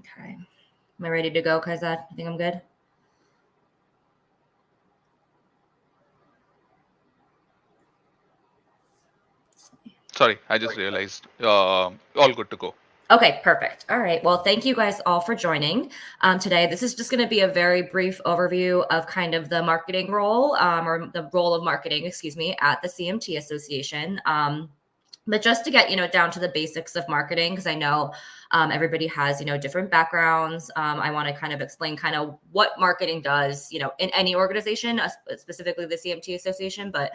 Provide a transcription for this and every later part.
Okay. Am I ready to go, Kaizad? I think I'm good. Sorry, I just realized. All good to go. Okay, perfect. All right. Well, thank you guys all for joining today. This is just going to be a very brief overview of kind of the marketing role or the role of marketing, excuse me, at the CMT Association. But just to get, down to the basics of marketing, because I know everybody has, different backgrounds. I want to kind of explain kind of what marketing does, in any organization, specifically the CMT Association, but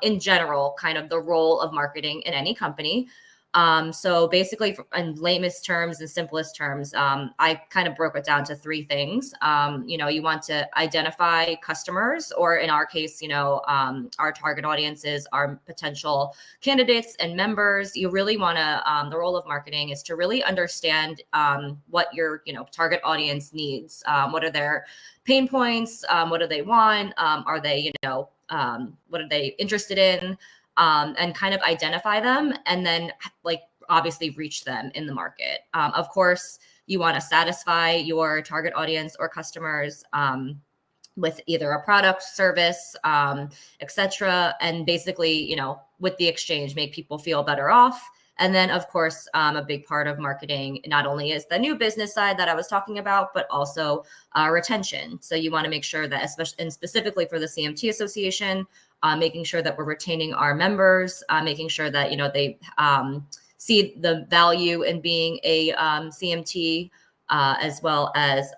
in general, kind of the role of marketing in any company. So basically, in lamest terms and simplest terms, I kind of broke it down to three things. You want to identify customers, or in our case, our target audiences are potential candidates and members. You really want to, the role of marketing is to really understand what your, target audience needs. What are their pain points? What do they want? Are they, what are they interested in? And kind of identify them, and then obviously reach them in the market. Of course, you want to satisfy your target audience or customers with either a product, service, etc. And basically, with the exchange, make people feel better off. And then, of course, a big part of marketing not only is the new business side that I was talking about, but also retention. So you want to make sure that, especially and specifically for the CMT Association, making sure that we're retaining our members, making sure that they see the value in being a CMT, as well as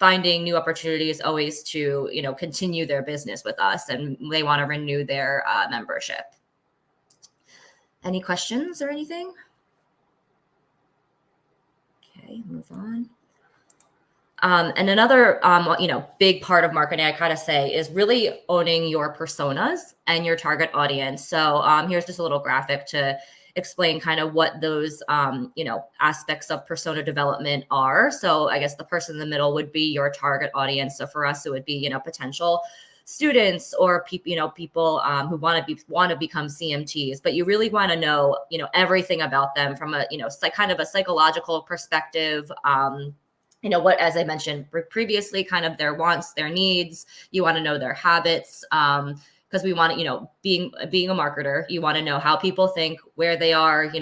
finding new opportunities always to continue their business with us, and they want to renew their membership. Any questions or anything? Okay, move on. And another, big part of marketing, I kind of say, is really owning your personas and your target audience. So here's just a little graphic to explain kind of what those, aspects of persona development are. So I guess the person in the middle would be your target audience. So for us, it would be, potential students or people who want to become CMTs, but you really want to know, everything about them from a, kind of a psychological perspective. What, as I mentioned previously, kind of their wants, their needs. You want to know their habits, because we want to, being a marketer, you want to know how people think, where they are,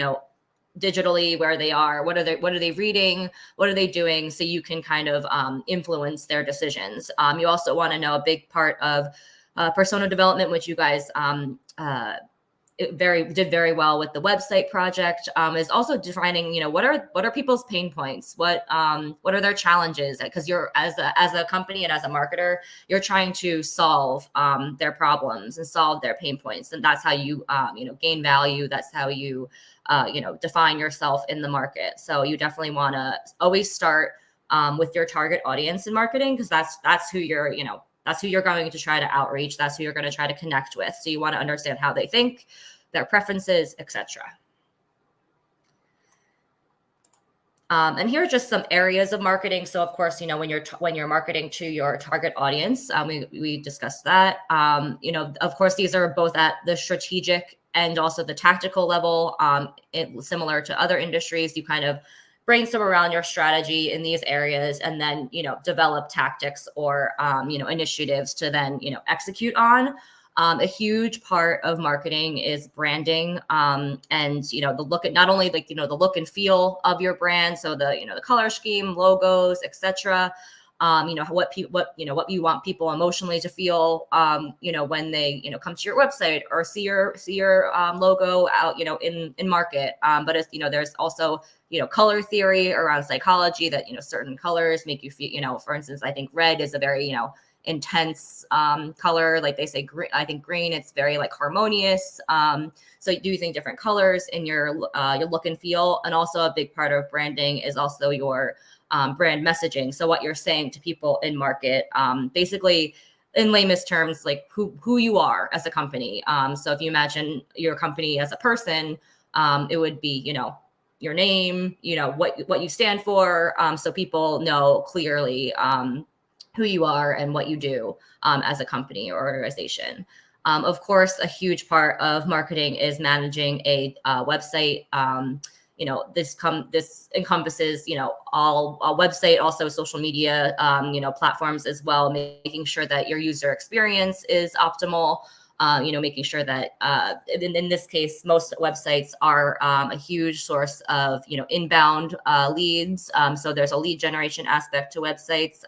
digitally, where they are, what are they reading, what are they doing, so you can kind of influence their decisions. You also want to know a big part of persona development, which you guys did very well with the website project, is also defining, what are people's pain points, what are their challenges, because you're as a company and as a marketer, you're trying to solve their problems and solve their pain points, and that's how you gain value. That's how you define yourself in the market. So you definitely want to always start with your target audience in marketing, because that's who you're that's who you're going to try to outreach. That's who you're going to try to connect with. So you want to understand how they think, their preferences, etc. And here are just some areas of marketing. So of course, when you're marketing to your target audience, we discussed that. Of course, these are both at the strategic and also the tactical level. Similar to other industries, you kind of brainstorm around your strategy in these areas, and then develop tactics or initiatives to then execute on. A huge part of marketing is branding, and the look at not only the look and feel of your brand, so the color scheme, logos, etc. What you want people emotionally to feel, when they come to your website or see your logo out in market. But it's there's also color theory around psychology that certain colors make you feel, for instance, I think red is a very intense color, like they say. I think green, it's very harmonious. So using different colors in your look and feel. And also a big part of branding is also your brand messaging. So what you're saying to people in market, basically in lamest terms, like who you are as a company. So if you imagine your company as a person, it would be your name, what you stand for, so people know clearly who you are and what you do as a company or organization. Of course, a huge part of marketing is managing a website. this encompasses, all website, also social media, platforms as well, making sure that your user experience is optimal. Making sure that in this case, most websites are a huge source of, inbound leads. So there's a lead generation aspect to websites,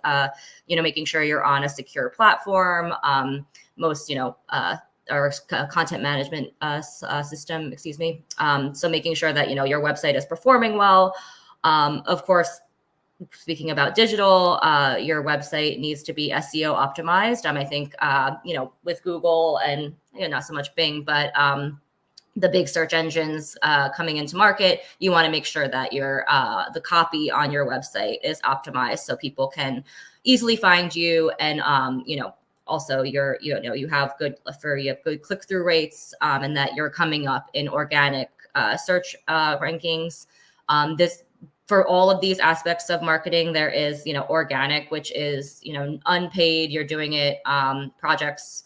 making sure you're on a secure platform. Most, or content management system, excuse me. So making sure that, your website is performing well. Of course, speaking about digital, your website needs to be SEO optimized. I think, with Google and not so much Bing, but the big search engines coming into market, you want to make sure that your the copy on your website is optimized so people can easily find you, and also you have good click-through rates, and that you're coming up in organic search rankings. This For all of these aspects of marketing, there is, organic, which is, unpaid. You're doing it projects,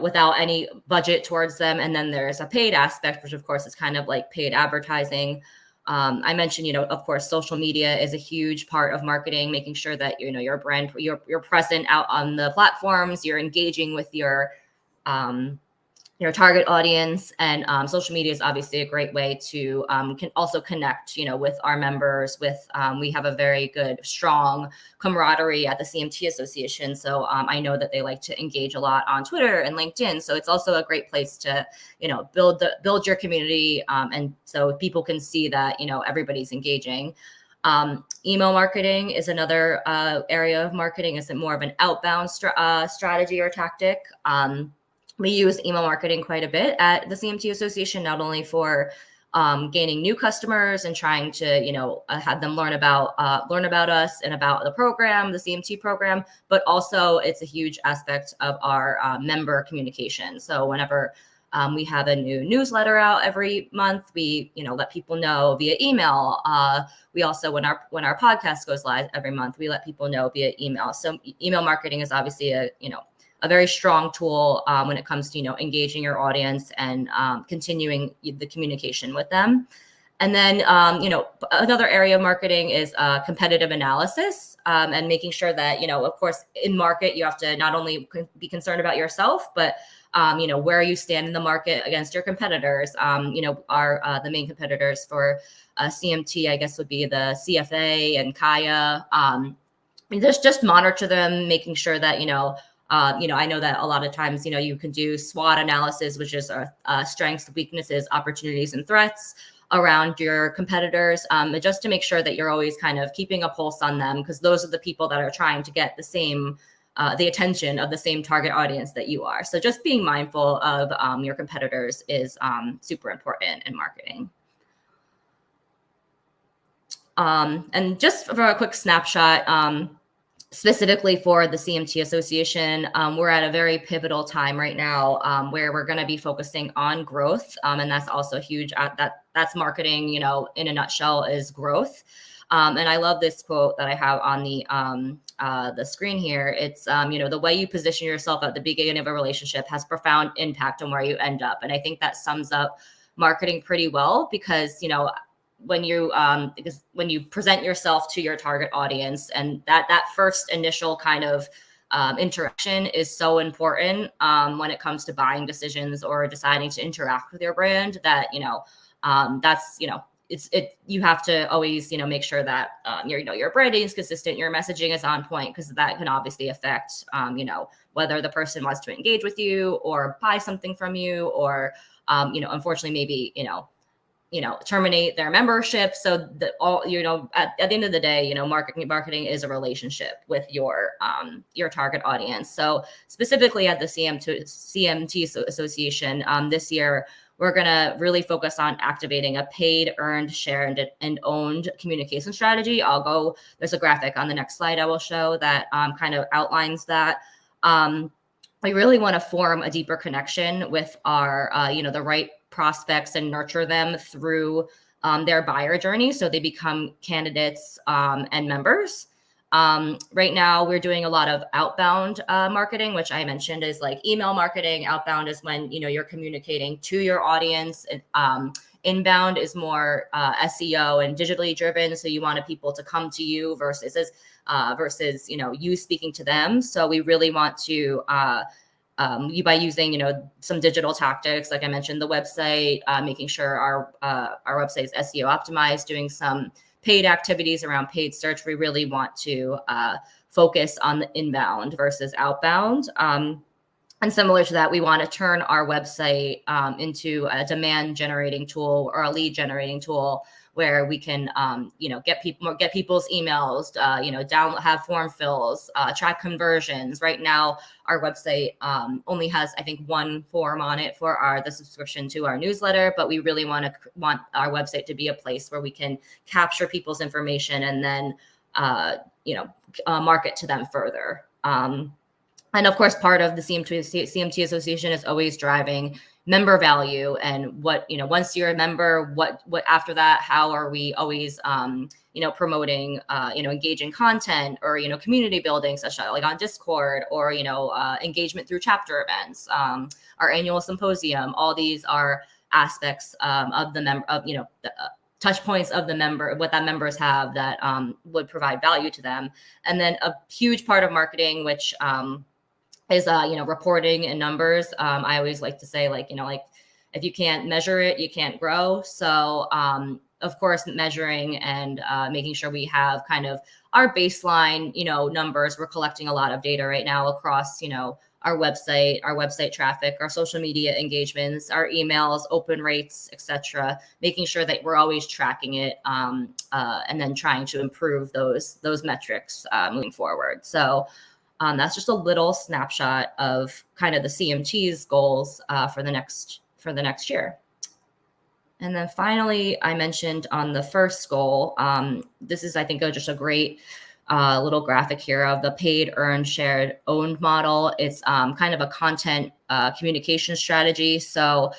without any budget towards them. And then there's a paid aspect, which of course is kind of like paid advertising. I mentioned, of course, social media is a huge part of marketing, making sure that, your brand, you're present out on the platforms, you're engaging with your target audience, and social media is obviously a great way to can also connect, with our members. We have a very good, strong camaraderie at the CMT Association. So I know that they like to engage a lot on Twitter and LinkedIn. So it's also a great place to, build your community, and so people can see that, everybody's engaging. Email marketing is another area of marketing. Is it more of an outbound strategy or tactic? We use email marketing quite a bit at the CMT Association, not only for gaining new customers and trying to, have them learn about us and about the program, the CMT program, but also it's a huge aspect of our member communication. So whenever we have a new newsletter out every month, we, let people know via email. We also, when our podcast goes live every month, we let people know via email. So email marketing is obviously a very strong tool when it comes to, engaging your audience and continuing the communication with them. And then, another area of marketing is competitive analysis, and making sure that, of course, in market, you have to not only be concerned about yourself, but, where you stand in the market against your competitors. The main competitors for CMT, I guess, would be the CFA and Kaya. Just monitor them, making sure that, I know that a lot of times, you can do SWOT analysis, which is strengths, weaknesses, opportunities, and threats around your competitors, just to make sure that you're always kind of keeping a pulse on them, because those are the people that are trying to get the attention of the same target audience that you are. So just being mindful of your competitors is super important in marketing. And just for a quick snapshot, specifically for the CMT Association, we're at a very pivotal time right now, where we're going to be focusing on growth. And that's also huge. That's marketing, in a nutshell, is growth. And I love this quote that I have on the screen here. It's, the way you position yourself at the beginning of a relationship has profound impact on where you end up. And I think that sums up marketing pretty well, because, when you present yourself to your target audience, and that first initial kind of interaction is so important when it comes to buying decisions or deciding to interact with your brand, that that's you have to always make sure that your branding is consistent, your messaging is on point, because that can obviously affect whether the person wants to engage with you or buy something from you, or unfortunately maybe terminate their membership. So that all, at the end of the day, marketing is a relationship with your target audience. So specifically at the CMT Association, this year, we're going to really focus on activating a paid, earned, shared, and owned communication strategy. There's a graphic on the next slide I will show that kind of outlines that. We really want to form a deeper connection with our, the right prospects, and nurture them through their buyer journey, so they become candidates and members. Right now, we're doing a lot of outbound marketing, which I mentioned is like email marketing. Outbound is when you're communicating to your audience, and inbound is more SEO and digitally driven. So you wanted people to come to you versus you speaking to them. So we really want to by using some digital tactics, like I mentioned, the website, making sure our website is SEO optimized, doing some paid activities around paid search. We really want to focus on the inbound versus outbound. And similar to that, we want to turn our website into a demand generating tool or a lead generating tool where we can, get people's emails, have form fills, track conversions. Right now, our website only has, I think, one form on it for the subscription to our newsletter, but we really want our website to be a place where we can capture people's information and then, market to them further. And of course, part of the CMT Association is always driving member value, and once you're a member, what after that, how are we always promoting engaging content or community building, such as like on Discord, or engagement through chapter events, our annual symposium. All these are aspects of the member of the touch points of the member, what that members have that would provide value to them. And then a huge part of marketing, which is reporting and numbers. I always like to say, like if you can't measure it, you can't grow. So of course, measuring and making sure we have kind of our baseline numbers. We're collecting a lot of data right now across our website traffic, our social media engagements, our emails, open rates, etc. Making sure that we're always tracking it, and then trying to improve those metrics moving forward. So that's just a little snapshot of kind of the CMT's goals for the next year. And then finally, I mentioned on the first goal, this is, I think, just a great little graphic here of the paid, earned, shared, owned model. It's kind of a content communication strategy. So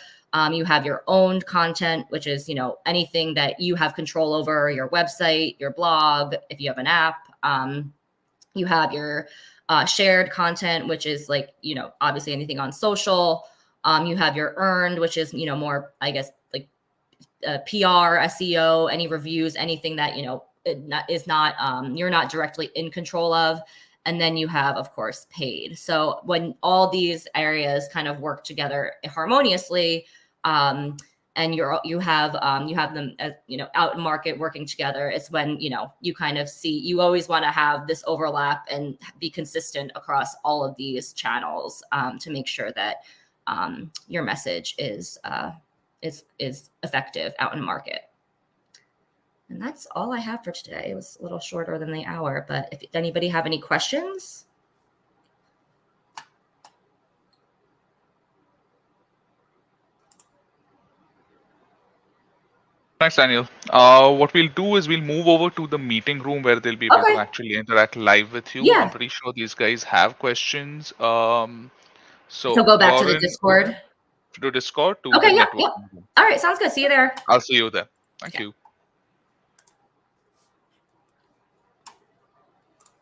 you have your owned content, which is anything that you have control over, your website, your blog, if you have an app. You have your shared content, which is like obviously anything on social. You have your earned, which is more, I guess, like PR, SEO, any reviews, anything that is not you're not directly in control of. And then you have, of course, paid. So when all these areas kind of work together harmoniously, and you have them out in market working together, it's when you kind of see, you always want to have this overlap and be consistent across all of these channels to make sure that your message is effective out in market. And that's all I have for today. It was a little shorter than the hour, but if anybody have any questions. Thanks, Daniel. What we'll do is we'll move over to the meeting room where they'll be able to actually interact live with you. Yeah. I'm pretty sure these guys have questions. So go back to the Lauren, Discord. to Discord to Okay, the yeah. networking room. All right, sounds good. See you there. I'll see you there. Thank you.